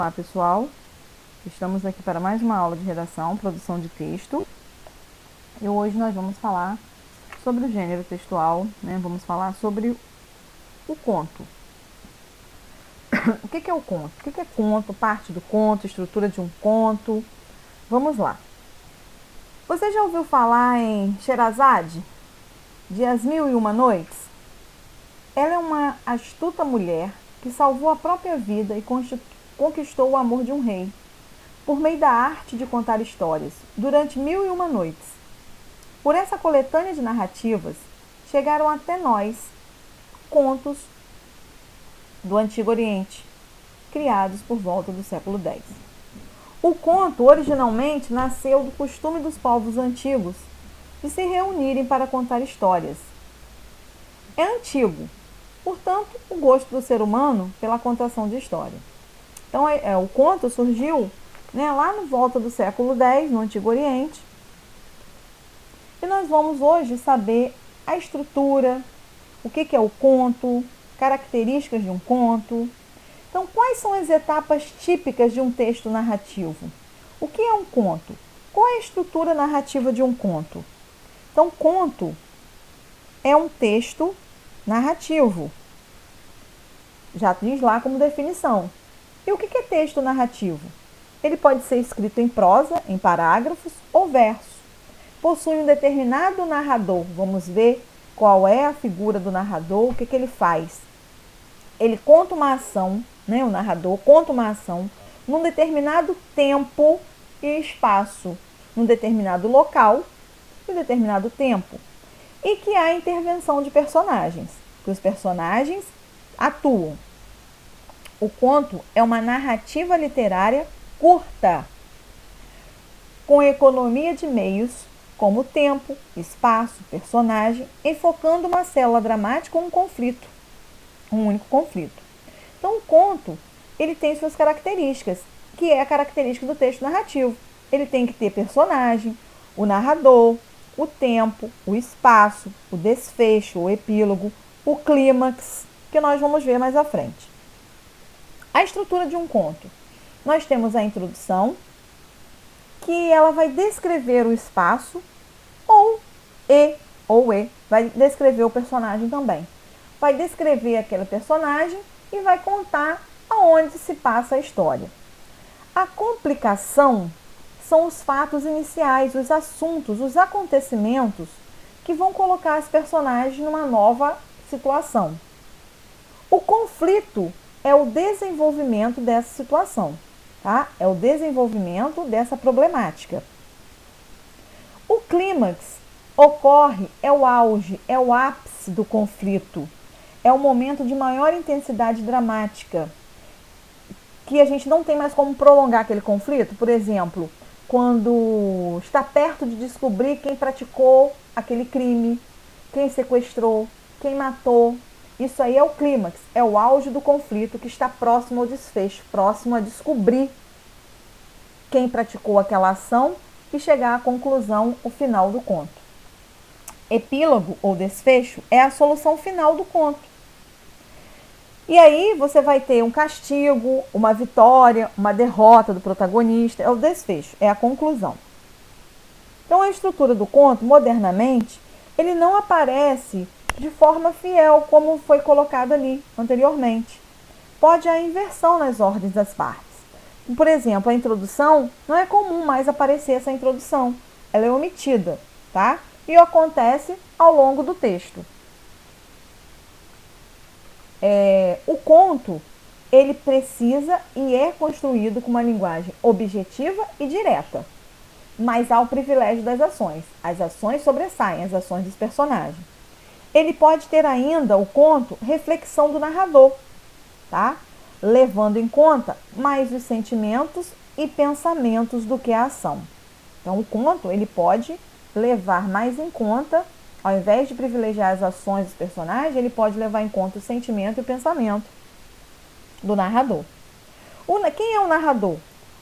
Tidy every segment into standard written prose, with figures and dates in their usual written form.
Olá pessoal, estamos aqui para mais uma aula de redação, produção de texto. E hoje nós vamos falar sobre o gênero textual, né? Vamos falar sobre o conto. O que é o conto? O que é conto? Parte do conto, estrutura de um conto. Vamos lá. Você já ouviu falar em Sherazade, de As Mil e Uma Noites? Ela é uma astuta mulher que salvou a própria vida e conquistou o amor de um rei, por meio da arte de contar histórias, durante 1001 noites. Por essa coletânea de narrativas, chegaram até nós contos do Antigo Oriente, criados por volta do século X. O conto originalmente nasceu do costume dos povos antigos de se reunirem para contar histórias. É antigo, portanto, o gosto do ser humano pela contação de história. Então, o conto surgiu, né, lá no volta do século X, no Antigo Oriente. E nós vamos hoje saber a estrutura, o que é o conto, características de um conto. Então, quais são as etapas típicas de um texto narrativo? O que é um conto? Qual é a estrutura narrativa de um conto? Então, conto é um texto narrativo. Já diz lá como definição. E o que é texto narrativo? Ele pode ser escrito em prosa, em parágrafos ou verso. Possui um determinado narrador. Vamos ver qual é a figura do narrador, o que ele faz. Ele conta uma ação, né? O narrador conta uma ação num determinado tempo e espaço, num determinado local e determinado tempo. E que há intervenção de personagens, que os personagens atuam. O conto é uma narrativa literária curta, com economia de meios, como tempo, espaço, personagem, enfocando uma célula dramática ou um conflito, um único conflito. Então, o conto, ele tem suas características, que é a característica do texto narrativo. Ele tem que ter personagem, o narrador, o tempo, o espaço, o desfecho, o epílogo, o clímax, que nós vamos ver mais à frente. A estrutura de um conto. Nós temos a introdução, que ela vai descrever o espaço, ou vai descrever o personagem também. Vai descrever aquele personagem e vai contar aonde se passa a história. A complicação são os fatos iniciais, os assuntos, os acontecimentos que vão colocar os personagens numa nova situação. O conflito é o desenvolvimento dessa situação, tá? É o desenvolvimento dessa problemática. O clímax ocorre, é o auge, é o ápice do conflito. É o momento de maior intensidade dramática, que a gente não tem mais como prolongar aquele conflito. Por exemplo, quando está perto de descobrir quem praticou aquele crime, quem sequestrou, quem matou. Isso aí é o clímax, é o auge do conflito que está próximo ao desfecho, próximo a descobrir quem praticou aquela ação e chegar à conclusão, o final do conto. Epílogo ou desfecho é a solução final do conto. E aí você vai ter um castigo, uma vitória, uma derrota do protagonista, é o desfecho, é a conclusão. Então a estrutura do conto, modernamente, ele não aparece de forma fiel, como foi colocado ali anteriormente. Pode haver inversão nas ordens das partes. Por exemplo, a introdução, não é comum mais aparecer essa introdução. Ela é omitida, tá? E acontece ao longo do texto. O conto, ele precisa e é construído com uma linguagem objetiva e direta. Mas há o privilégio das ações. As ações sobressaem as ações dos personagens. Ele pode ter ainda, o conto, reflexão do narrador, tá? Levando em conta mais os sentimentos e pensamentos do que a ação. Então, o conto, ele pode levar mais em conta, ao invés de privilegiar as ações dos personagens, ele pode levar em conta o sentimento e o pensamento do narrador. Quem é o narrador?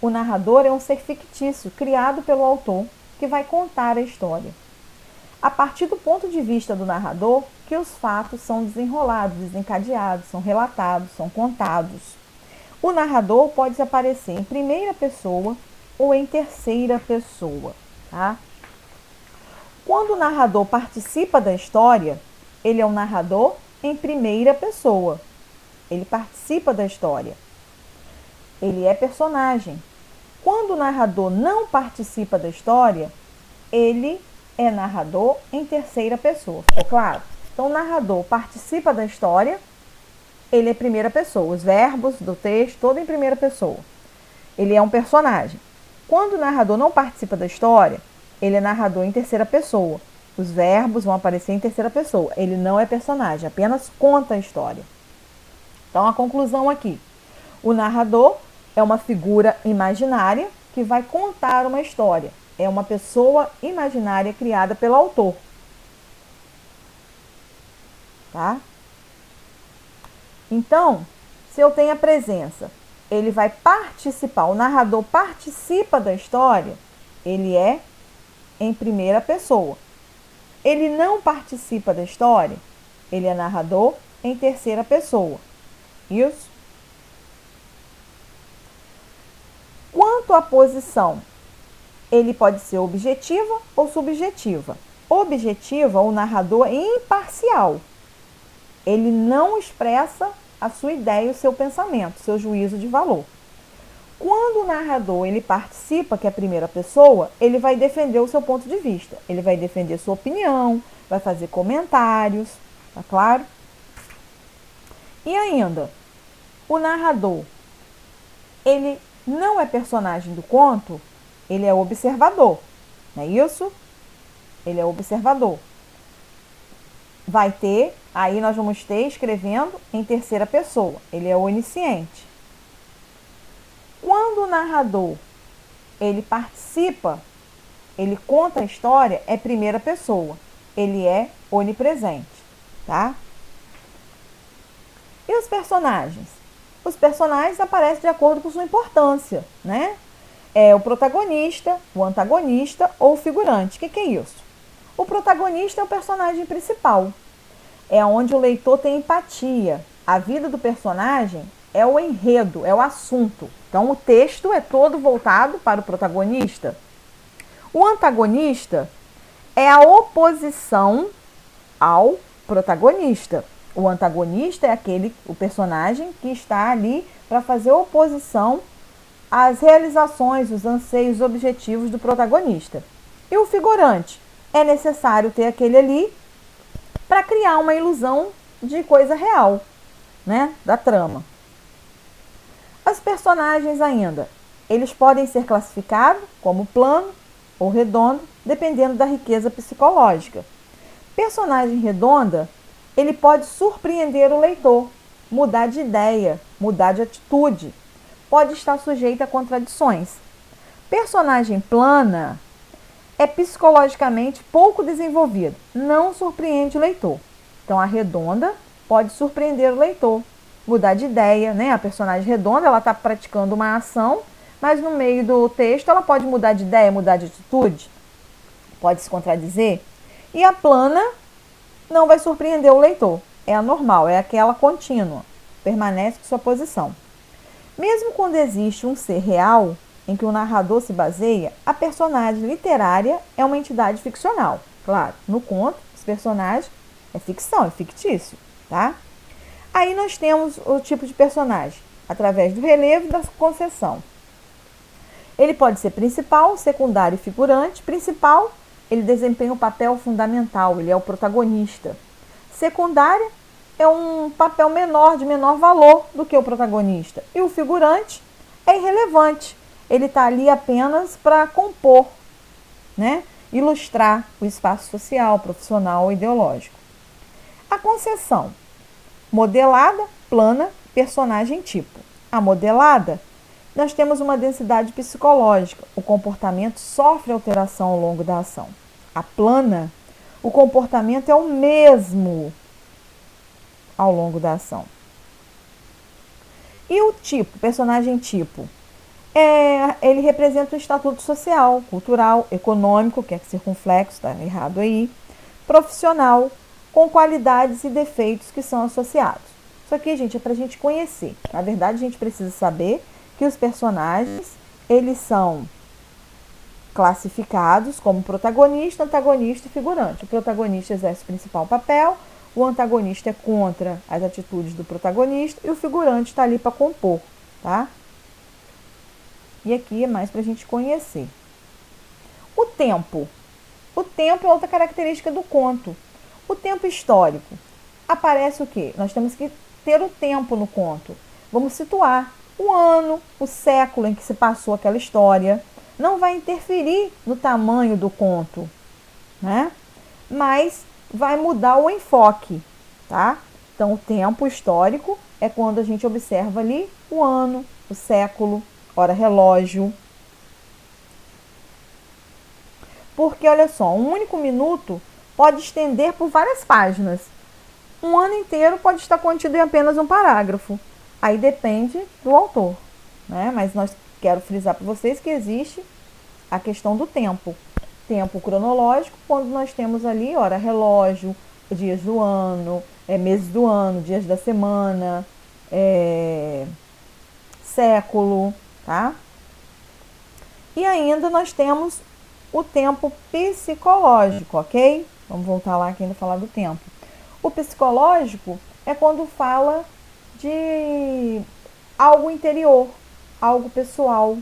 O narrador é um ser fictício, criado pelo autor, que vai contar a história. A partir do ponto de vista do narrador, que os fatos são desenrolados, desencadeados, são relatados, são contados. O narrador pode aparecer em primeira pessoa ou em terceira pessoa, tá? Quando o narrador participa da história, ele é um narrador em primeira pessoa. Ele participa da história. Ele é personagem. Quando o narrador não participa da história, ele é narrador em terceira pessoa. Ficou claro? Então, o narrador participa da história, ele é primeira pessoa. Os verbos do texto, todo em primeira pessoa. Ele é um personagem. Quando o narrador não participa da história, ele é narrador em terceira pessoa. Os verbos vão aparecer em terceira pessoa. Ele não é personagem, apenas conta a história. Então, a conclusão aqui. O narrador é uma figura imaginária que vai contar uma história. É uma pessoa imaginária criada pelo autor. Tá? Então, se eu tenho a presença, ele vai participar, o narrador participa da história, ele é em primeira pessoa. Ele não participa da história, ele é narrador em terceira pessoa. Isso? Quanto à posição, ele pode ser objetiva ou subjetiva. Objetiva, o narrador é imparcial. Ele não expressa a sua ideia, o seu pensamento, o seu juízo de valor. Quando o narrador ele participa, que é a primeira pessoa, ele vai defender o seu ponto de vista. Ele vai defender sua opinião, vai fazer comentários, tá claro? E ainda, o narrador, ele não é personagem do conto, ele é observador, não é isso? Ele é observador. Vai ter, aí nós vamos ter escrevendo em terceira pessoa, ele é onisciente. Quando o narrador, ele participa, ele conta a história, é primeira pessoa, ele é onipresente, tá? E os personagens? Os personagens aparecem de acordo com sua importância, né? É o protagonista, o antagonista ou o figurante. O que é isso? O protagonista é o personagem principal. É onde o leitor tem empatia. A vida do personagem é o enredo, é o assunto. Então, o texto é todo voltado para o protagonista. O antagonista é a oposição ao protagonista. O antagonista é o personagem que está ali para fazer oposição às realizações, os anseios, os objetivos do protagonista. E o figurante? É necessário ter aquele ali para criar uma ilusão de coisa real, né, da trama. Os personagens ainda, eles podem ser classificados como plano ou redondo, dependendo da riqueza psicológica. Personagem redonda, ele pode surpreender o leitor, mudar de ideia, mudar de atitude, pode estar sujeito a contradições. Personagem plana é psicologicamente pouco desenvolvido, não surpreende o leitor. Então, a redonda pode surpreender o leitor, mudar de ideia, né? A personagem redonda, ela está praticando uma ação, mas no meio do texto ela pode mudar de ideia, mudar de atitude, pode se contradizer. E a plana não vai surpreender o leitor, é a normal, é aquela contínua, permanece com sua posição. Mesmo quando existe um ser real, em que o narrador se baseia, a personagem literária é uma entidade ficcional. Claro, no conto, os personagens é ficção, é fictício, tá? Aí nós temos o tipo de personagem, através do relevo e da concessão. Ele pode ser principal, secundário e figurante. Principal, ele desempenha um papel fundamental, ele é o protagonista. Secundária é um papel menor, de menor valor do que o protagonista. E o figurante é irrelevante, ele está ali apenas para compor, né? Ilustrar o espaço social, profissional ou ideológico. A concessão, modelada, plana, personagem tipo. A modelada, nós temos uma densidade psicológica, o comportamento sofre alteração ao longo da ação. A plana, o comportamento é o mesmo ao longo da ação. E o tipo, personagem tipo, ele representa o estatuto social, cultural, econômico, que é circunflexo, está errado aí, profissional, com qualidades e defeitos que são associados. Isso aqui, gente, é pra gente conhecer. Na verdade, a gente precisa saber que os personagens, eles são classificados como protagonista, antagonista e figurante. O protagonista exerce o principal papel, o antagonista é contra as atitudes do protagonista e o figurante está ali para compor, tá? E aqui é mais para a gente conhecer. O tempo. O tempo é outra característica do conto. O tempo histórico. Aparece o quê? Nós temos que ter o tempo no conto. Vamos situar o ano, o século em que se passou aquela história. Não vai interferir no tamanho do conto, né? Mas vai mudar o enfoque, tá? Então, o tempo histórico é quando a gente observa ali o ano, o século, hora relógio. Porque, olha só, um único minuto pode estender por várias páginas. Um ano inteiro pode estar contido em apenas um parágrafo. Aí depende do autor, né? Mas nós quero frisar para vocês que existe a questão do tempo. Tempo cronológico, quando nós temos ali hora relógio, dias do ano, meses do ano, dias da semana, século, tá? E ainda nós temos o tempo psicológico, ok? Vamos voltar lá que ainda falar do tempo. O psicológico é quando fala de algo interior, algo pessoal,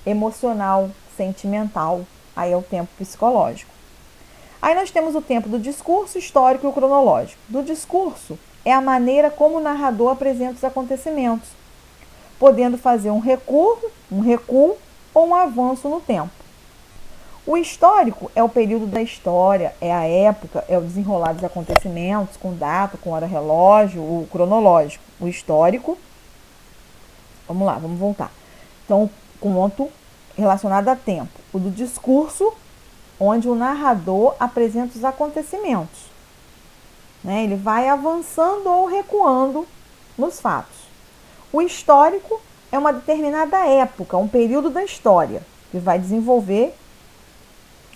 emocional, sentimental. Aí é o tempo psicológico. Aí nós temos o tempo do discurso histórico e o cronológico. Do discurso é a maneira como o narrador apresenta os acontecimentos, podendo fazer um recuo ou um avanço no tempo. O histórico é o período da história, é a época, é o desenrolar dos acontecimentos, com data, com hora relógio, o cronológico. O histórico, vamos lá, vamos voltar. Então, conto relacionado a tempo. O do discurso, onde o narrador apresenta os acontecimentos, né? Ele vai avançando ou recuando nos fatos. O histórico é uma determinada época, um período da história, que vai desenvolver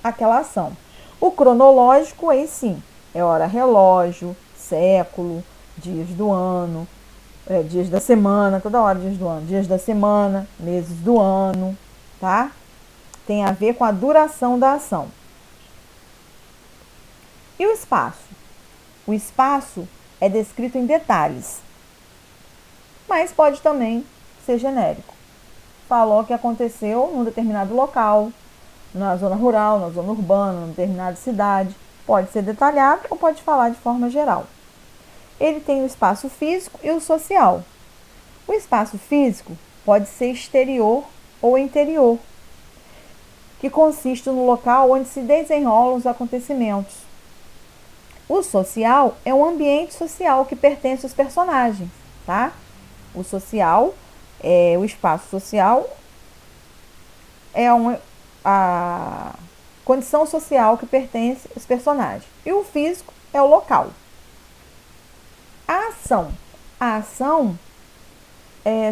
aquela ação. O cronológico, aí sim, é hora relógio, século, dias do ano, dias da semana, toda hora dias do ano, dias da semana, meses do ano, tá? Tem a ver com a duração da ação. E o espaço? O espaço é descrito em detalhes, mas pode também ser genérico. Falou que aconteceu num determinado local, na zona rural, na zona urbana, numa determinada cidade. Pode ser detalhado ou pode falar de forma geral. Ele tem o espaço físico e o social. O espaço físico pode ser exterior ou interior, que consiste no local onde se desenrolam os acontecimentos. O social é um ambiente social que pertence aos personagens, tá? O social, o espaço social é a condição social que pertence aos personagens. E o físico é o local. A ação. A ação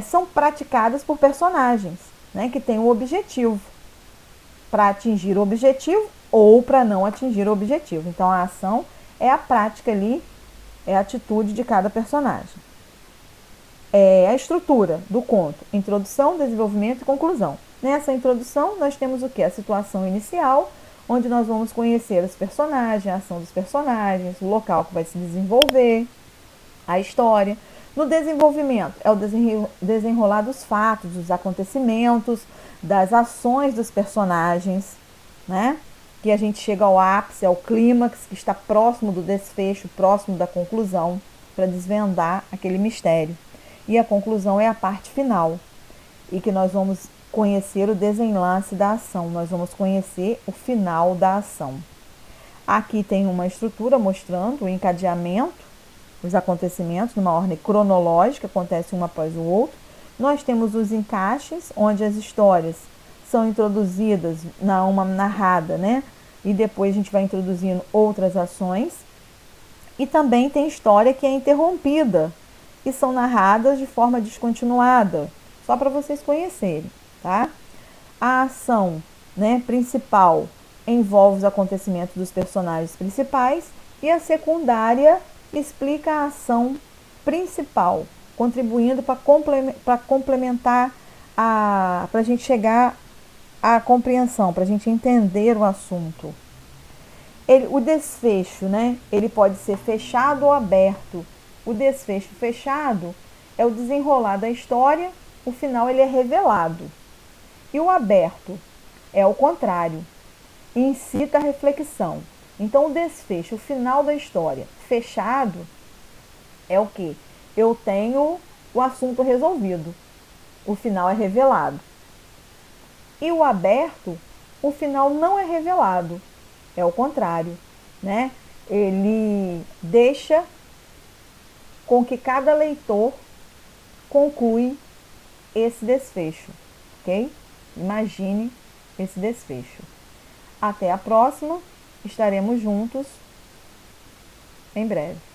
são praticadas por personagens, né, que têm um objetivo para atingir o objetivo ou para não atingir o objetivo. Então, a ação é a prática ali, é a atitude de cada personagem. A estrutura do conto: introdução, desenvolvimento e conclusão. Nessa introdução, nós temos o que? A situação inicial, onde nós vamos conhecer os personagens, a ação dos personagens, o local que vai se desenvolver, a história. No desenvolvimento, é o desenrolar dos fatos, dos acontecimentos, das ações dos personagens, né? Que a gente chega ao ápice, ao clímax, que está próximo do desfecho, próximo da conclusão, para desvendar aquele mistério. E a conclusão é a parte final, e que nós vamos conhecer o desenlace da ação, nós vamos conhecer o final da ação. Aqui tem uma estrutura mostrando o encadeamento, os acontecimentos numa ordem cronológica, acontece um após o outro. Nós temos os encaixes, onde as histórias são introduzidas uma narrada, né? E depois a gente vai introduzindo outras ações. E também tem história que é interrompida e são narradas de forma descontinuada, só para vocês conhecerem, tá? A ação, né, principal envolve os acontecimentos dos personagens principais e a secundária explica a ação principal, contribuindo para complementar, para a gente chegar à compreensão, para a gente entender o assunto. O desfecho, né? Ele pode ser fechado ou aberto. O desfecho fechado é o desenrolar da história, o final ele é revelado. E o aberto é o contrário, incita a reflexão. Então, o desfecho, o final da história fechado é o que? Eu tenho o assunto resolvido, o final é revelado. E o aberto, o final não é revelado, é o contrário, né? Ele deixa com que cada leitor conclui esse desfecho, ok? Imagine esse desfecho. Até a próxima, estaremos juntos em breve.